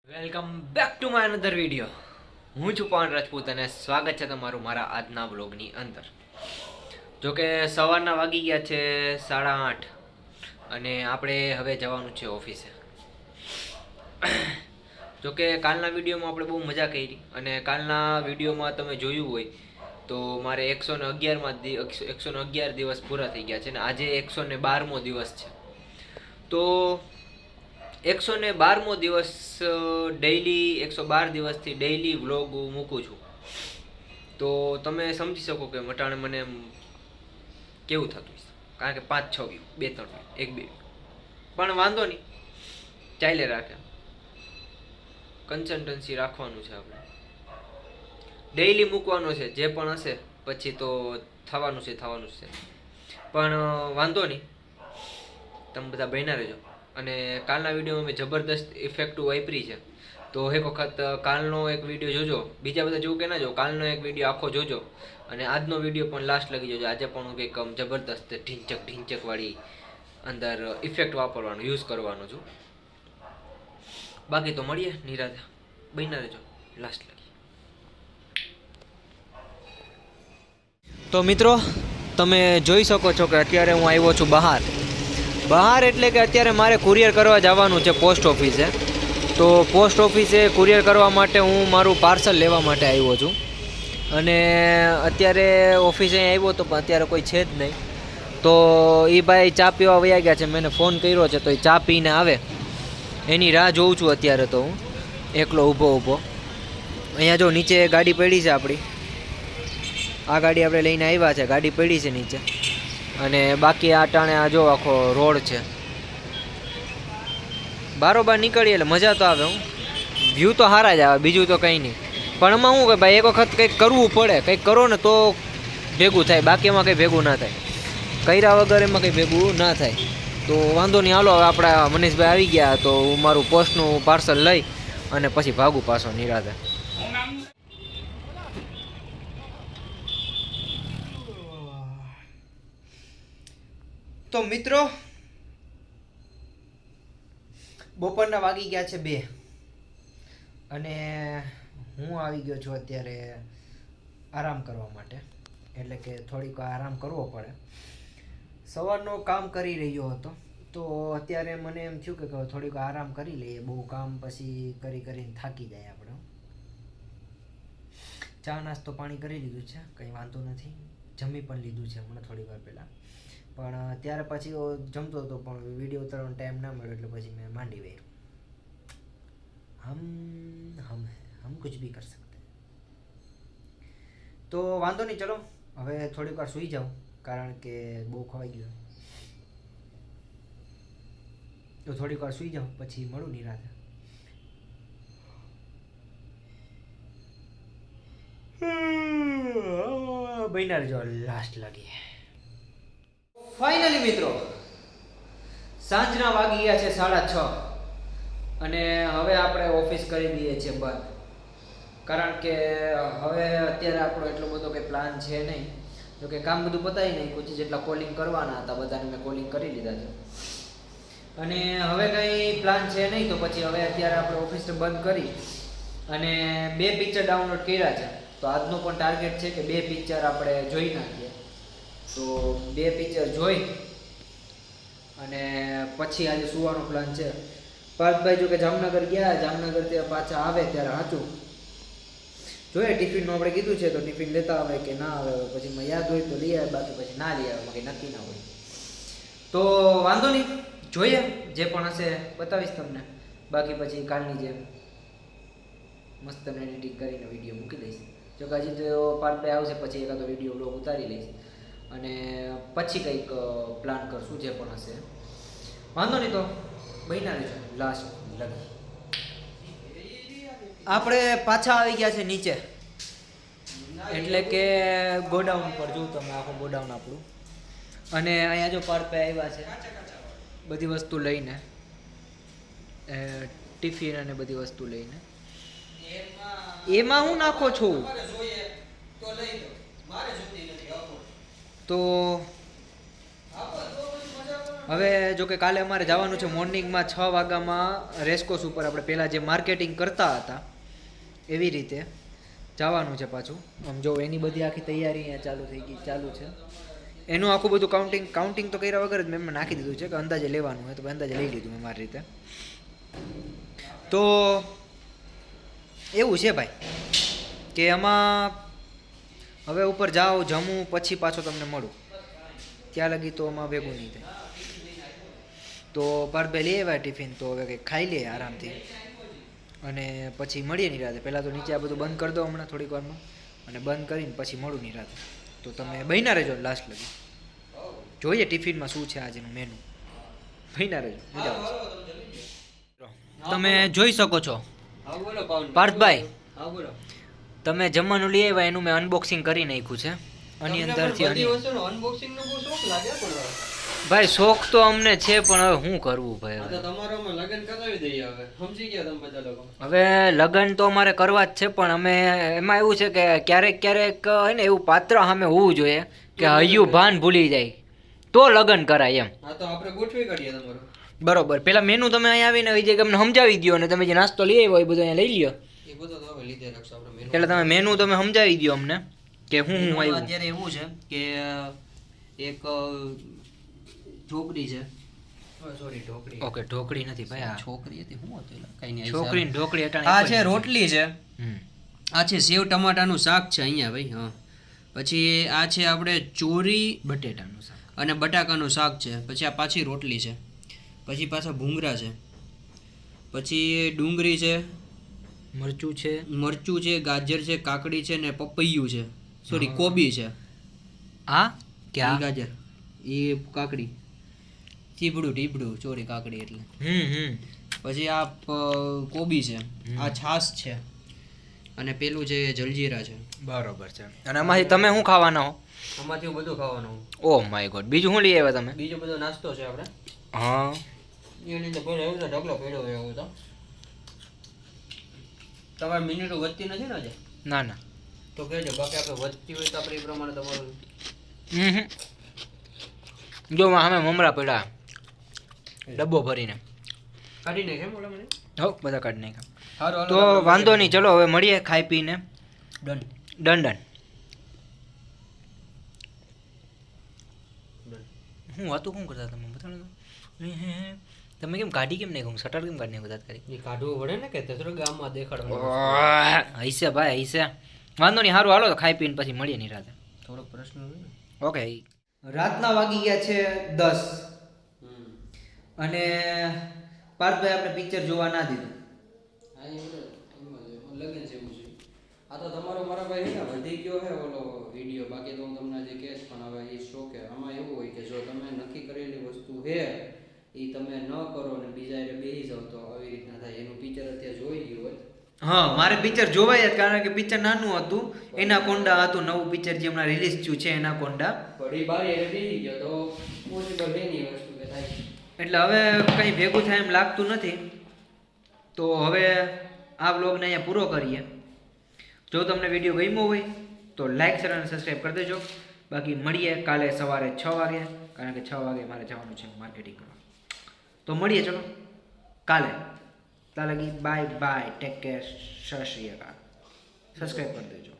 Welcome back to my another video. હું છું પવન રાજપૂત અને સ્વાગત છે તમારું મારા આજના બ્લોગની અંદર. જોકે સવારના વાગી ગયા છે 8:30 અને આપણે હવે જવાનું છે ઓફિસે. જોકે કાલના વિડીયોમાં આપણે બહુ મજા કરી અને કાલના વિડીયોમાં તમે જોયું હોય તો મારે 111 દિવસ પૂરા થઈ ગયા છે અને આજે 112મો દિવસ છે. તો 112મો દિવસ ડેઈલી 112 દિવસથી ડેઈલી વ્લોગ મૂકું છું. તો તમે સમજી શકો કે મટાણે મને એમ કેવું થતું હશે. કારણ કે 5-6 વ્યૂ, 2-3 વ્યૂ, 1-2 પણ વાંધો નહીં, ચાલે રાખે. કન્સિસ્ટન્સી રાખવાનું છે આપણે, ડેઈલી મૂકવાનો છે. જે પણ હશે પછી તો થવાનું છે. પણ વાંધો નહીં, તમે બધા બન્યા રહેજો. અને કાલના વિડીયોમાં મેં જબરદસ્ત ઇફેક્ટિવ વાપરી છે. તો એક વખત કાલનો એક વિડીયો જોજો. બીજા બધા જોવું કે ના જો, કાલનો એક વિડીયો આખો જોજો અને આજનો વિડીયો પણ લાસ્ટ લગી જોજો. આજે પણ હું કંઈક જબરદસ્ત ઢીંચક વાળી અંદર ઇફેક્ટ વાપરવાનો યુઝ કરવાનો છું. બાકી તો મળીએ નિરાતે, બન્યા રહેજો લાસ્ટ લગી. તો મિત્રો, તમે જોઈ શકો છો કે અત્યારે હું આવ્યો છું બહાર એટલે કે અત્યારે મારે કુરિયર કરવા જવાનું છે પોસ્ટ ઓફિસે. તો પોસ્ટ ઓફિસે કુરિયર કરવા માટે હું મારું પાર્સલ લેવા માટે આવ્યો છું. અને અત્યારે ઓફિસે આવ્યો તો પણ અત્યારે કોઈ છે જ નહીં. તો એ ભાઈ ચા પીવા વયા ગયા છે. મેં ફોન કર્યો છે તો એ ચા પીને આવે એની રાહ જોઉં છું. અત્યારે તો હું એકલો ઊભો અહીંયા જો નીચે ગાડી પડી છે આપણી. આ ગાડી આપણે લઈને આવ્યા છે, ગાડી પડી છે નીચે. અને બાકી આ ટાણે આ જો આખો રોડ છે. બારોબાર નીકળીએ એટલે મજા તો આવે. વ્યૂ તો સારા જ આવે, બીજું તો કંઈ નહીં. પણ એમાં શું કે ભાઈ એક વખત કંઈક કરવું પડે. કંઈક કરો ને તો ભેગું થાય, બાકી એમાં કંઈ ભેગું ના થાય. કર્યા વગર એમાં કંઈ ભેગું ના થાય. તો વાંધો નહીં, હાલો હવે આપણા મનીષભાઈ આવી ગયા તો હું મારું પોસ્ટનું પાર્સલ લઈ અને પછી ભાગું પાછો નિરાતે. તો મિત્રો, બપોરના વાગી ગયા છે 2 અને હું આવી ગયો છું અત્યારે આરામ કરવા માટે. એટલે કે થોડીક આરામ કરવો પડે. સવારનો કામ કરી રહ્યો હતો તો અત્યારે મને એમ થયું કે થોડીક આરામ કરી લઈએ. બહુ કામ પછી કરીને થાકી જાય આપણે. ચા નાસ્તો પાણી કરી લીધું છે, કંઈ વાંધો નથી. જમી પણ લીધું છે હમણાં થોડી વાર પહેલાં. પણ ત્યારે પછી જમતો હતો પણ વિડીયો ઉતારવાનો ટાઈમ ના મળ્યો એટલે પછી મેં માંડી વાર્યું. હમ કુછ ભી કર સકતે. તો વાંધો નહીં, ચલો હવે થોડીક વાર સૂઈ જાઉં કારણ કે બહુ ખવાઈ ગયું. તો થોડીક વાર સૂઈ જાઉં પછી મળું નિરાતે. બન્યા રહેજો લાસ્ટ લાગી. ફાઇનલી મિત્રો, સાંજના વાગી ગયા છે 6:30 અને હવે આપણે ઓફિસ કરી દઈએ છીએ બંધ. કારણ કે હવે અત્યારે આપણો એટલો બધો કંઈ પ્લાન છે નહીં. જો કે કામ બધું પતાવી નહીં, પછી જેટલા કોલિંગ કરવાના હતા બધાને મેં કોલિંગ કરી લીધા છે. અને હવે કંઈ પ્લાન છે નહીં તો પછી હવે અત્યારે આપણે ઓફિસને બંધ કરી અને 2 પિક્ચર ડાઉનલોડ કર્યા છે. તો આજનો પણ ટાર્ગેટ છે કે 2 પિક્ચર આપણે જોઈ નાખીએ. તો 2 પિક્ચર જોઈ અને પછી આજે સુવાનો પ્લાન છે. પાર્થભાઈ જો કે જામનગર ગયા, જામનગરથી પાછા આવે ત્યારે સાચું જોઈએ. ટિફિનનું આપણે કીધું છે તો ટિફિન લેતા આવે કે ના આવે, પછી મને યાદ હોય તો લઈ આવે, બાકી પછી ના લઈ આવે, કંઈ નક્કી ના હોય. તો વાંધો નહીં, જોઈએ જે પણ હશે બતાવીશ તમને. બાકી પછી કાલની જેમ મસ્ત એડિટિંગ કરીને વિડીયો મૂકી દઈશ. જો કે હજી તો પાર્થભાઈ આવશે પછી એકાદો વિડીયો બ્લોગ ઉતારી લઈશ અને પછી કંઈક પ્લાન કરશું જે પણ હશે. વાંધો નહીં, તો બન્યા રહેજો લાસ્ટ લગી. આપણે પાછા આવી ગયા છે નીચે, એટલે કે ગોડાઉન પર. જોઉં તમે આખું ગોડાઉન આપણું. અને અહીંયા જો પાર્થભાઈ આવ્યા છે બધી વસ્તુ લઈને, ટિફિન અને બધી વસ્તુ લઈને. એમાં હું નાખો છું તો હવે જો કે કાલે અમારે જવાનું છે મોર્નિંગમાં 6 વાગ્યામાં રેસકોર્સ ઉપર આપણે પહેલાં જે માર્કેટિંગ કરતા હતા એવી રીતે જવાનું છે પાછું. આમ જો એની બધી આખી તૈયારી અહીંયા ચાલુ છે. એનું આખું બધું કાઉન્ટિંગ તો કર્યા વગર જ મેં નાખી દીધું છે કે અંદાજે લેવાનું હોય તો અંદાજે લઈ લીધું મેં મારી રીતે. તો એવું છે ભાઈ કે આમાં હવે ઉપર જાઓ જમું પછી પાછો તમને મળું, ત્યાં લગી તો આમાં ભેગું નહીં થાય. તો પાર્થભાઈ લઈ આવ્યા ટિફિન, તો હવે કંઈક ખાઈ લઈએ આરામથી અને પછી મળીએ નિરાતે. પહેલાં તો નીચે આ બધું બંધ કરી દો હમણાં થોડીક વારમાં, અને બંધ કરીને પછી મળું નિરાતે. તો તમે બહીના રહેજો લાસ્ટ લગી, જોઈએ ટિફિનમાં શું છે આજનું મેનુ. બહીના રહેજો, મજા આવશે. તમે જોઈ શકો છો પાર્થભાઈ, તમે જમવાનું લઈ આવ્યા એનું મેં અનબોક્સિંગ કરી નાખ્યું છે. આની અંદરથી ભાઈ શોખ તો અમને છે, પણ હવે શું કરવું ભાઈ. હવે લગ્ન તો અમારે કરવા જ છે, પણ અમે એમાં એવું છે કે ક્યારેક હોય ને એવું પાત્ર સામે હોવું જોઈએ કે હૈયું ભાન ભૂલી જાય તો લગ્ન કરાય એમ. બરોબર, પેલા મેનુ તમે અહીંયા આવીને એ જગ્યાએ અમને સમજાવી દો, અને તમે જે નાસ્તો લઈ આવ્યો એ બધો અહીંયા લઈ લ્યો. એટલે તમે મેનુ તમે સમજાવી દો અમને કે હું આવ્યું. અત્યારે એવું છે કે એક ઢોકળી છે, સોરી ઢોકળી, ઓકે ઢોકળી નથી ભાઈ, આ છોકરી હતી. શું હતું કઈ નહીં, છોકરી ને ઢોકળી અટાણે. આ છે રોટલી છે, આ છે સેવ ટમાટાનું શાક છે અહીંયા ભાઈ. હા, પછી આ છે આપણે ચોરી બટેટાનું શાક અને બટાકાનું શાક છે. પછી આ પાછી રોટલી છે, પછી પાછા ભૂંગળા છે, પછી ડુંગળી છે, મરચું છે, ગાજર છે, કાકડી છે ને પપૈયું છે, સોરી કોબી છે. હા ક્યાં ગાજર, એ કાકડી, ટીબડું ચોરી કાકડી એટલે. પછી આ કોબી છે, આ છાશ છે, અને પેલું છે જલજીરા છે. બરોબર છે. અને આમાંથી તમે શું ખાવાના હો? આમાંથી હું બધું ખાવાનું. Oh my God. બીજું શું લઈ આવ્યા તમે? બીજો બધો નાસ્તો છે આપણે. હા, એની તો પેલો એવું છે ઢગલો પડ્યો હોય એવું તો. તમારી મિનિટો વધતી નથી ને આજે? ના તો કહેજો, બાકી આપણે વધતી હોય તો આપણે એ પ્રમાણે તમારું. જો અમે મમરા પડ્યા ડબ્બો ભરીને કાઢી નાખે બોલા મને. હો બધા કાઢી નાખ્યા. તો વાંધો નહીં, ચલો હવે મળીએ ખાઈ પીને. ડન. હું વાતું શું કરતા તમે બતાવો. તમે કેમ કાઢી કેમ નહીં, શટર કેમ કાઢી બધા કરી કાઢવું પડે ને કે તેસરો ગામમાં દેખાડવાનું. હૈસે ભાઈ હૈસે, વાંધો નહીં. સારું હાલો તો ખાઈ પીને પછી મળીએ ની રાતે. થોડોક પ્રશ્ન ઓકે. રાતના વાગી ગયા છે 10 અને પાર્થભાઈ આપણે પિક્ચર જોવા ના દીધું. લગન છે એવું છે. આ તો તમારો મારા ભાઈ ને વધી ગયો છે ઓલો વિડીયો, બાકી તો હું તમને જે કહેશ, પણ હવે એ શો કે આમાં એવું હોય કે જો તમે નક્કી કરેલી વસ્તુ છે એ તમે ન કરો ને બીજા એટલે બેસી જાવ તો આવી રીતના થાય. એનું પિક્ચર અત્યારે જોઈ ગયું હોય. હા, મારે પિક્ચર જોવાય જ, કારણ કે પિક્ચર નાનું હતું. એનાકોન્ડા હતું નવું પિક્ચર જે હમણાં રિલીઝ થયું છે, એનાકોન્ડા. બડી બારી એટલે બેસી ગયો તો પોસિબલ નહીં વસ્તુ કે થાય. એટલે હવે કંઈ ભેગું થાય એમ લાગતું નથી. તો હવે આ વ્લોગને અહીંયા પૂરો કરીએ. જો તમને વિડીયો ગમ્યો હોય તો લાઈક શેર અને સબસ્ક્રાઈબ કરી દેજો. બાકી મળીએ કાલે સવારે 6 વાગે, કારણ કે 6 વાગે મારે જવાનું છે માર્કેટિંગ કરવા. તો મળીએ ચલો કાલે. ત્યાં લગી બાય, ટેક કેર, સત શ્રી અકાલ. સબસ્ક્રાઈબ કરી દેજો.